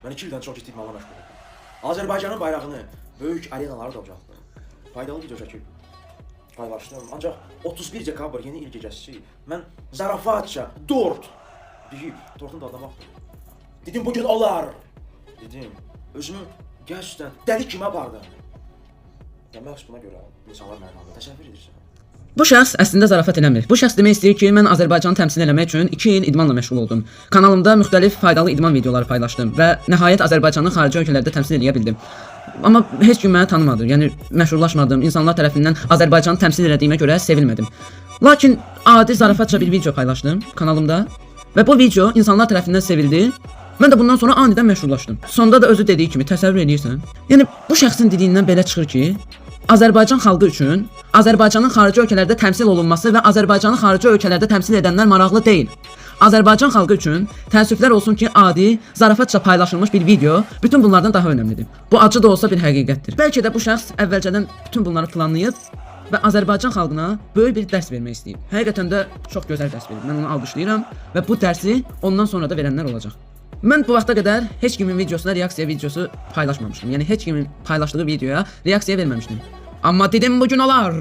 Mən 2 ildən çox idmanla məşğul oldum. Azərbaycanın bayrağını böyük arenalara da ucaltdım. Faydalı video çəkib paylaşdım. Ancaq 31 dekabr yeni il gecəsi mən zarafatca dort deyib tortun dadına baxdım. Dedim bugün olar. Dedim özümü gerçekten dəli kimi apardım. Ya məhz buna görə insanlar məni anladı. Təsəvvür edirsən. Bu şəxs əslində zarafat eləmir. Bu şəxs demək istəyir ki, mən Azərbaycanı təmsil etmək üçün 2 il idmanla məşğul oldum. Kanalımda müxtəlif faydalı idman videoları paylaşdım və nəhayət Azərbaycanı xarici ölkələrdə təmsil edə bildim. Amma heç kim məni tanımadı. Yəni məşhurlaşmadım. İnsanlar tərəfindən Azərbaycanı təmsil etdiyimə görə sevilmədim. Lakin adi zarafatca bir video paylaşdım kanalımda və bu video insanlar tərəfindən sevildi. Mən də bundan sonra anidən məşhurlaşdım. Sonda da özü dediyi kimi təsəvvür edirsən. Yəni bu şəxsin dediyindən belə çıxır ki, Azərbaycan xalqı üçün Azərbaycanın xarici ölkələrdə təmsil olunması və Azərbaycanı xarici ölkələrdə təmsil edənlər maraqlı deyil. Azərbaycan xalqı üçün təəssüflər olsun ki, adi, zarafatca paylaşılmış bir video bütün bunlardan daha önəmlidir. Bu acı da olsa bir həqiqətdir. Bəlkə də bu şəxs əvvəlcədən bütün bunları planlayıb və Azərbaycan xalqına böyük bir dərs vermək istəyir. Həqiqətən də çox gözəl dərs verir. Mən onu alqışlayıram və bu dərsi ondan sonra da verənlər olacaq. Mən bu vaxta qədər heç kimin videosuna reaksiya videosu paylaşmamışdım. Yəni heç kimin paylaşdığı videoya reaksiya verməmişdim. Amma dedim bugün olar.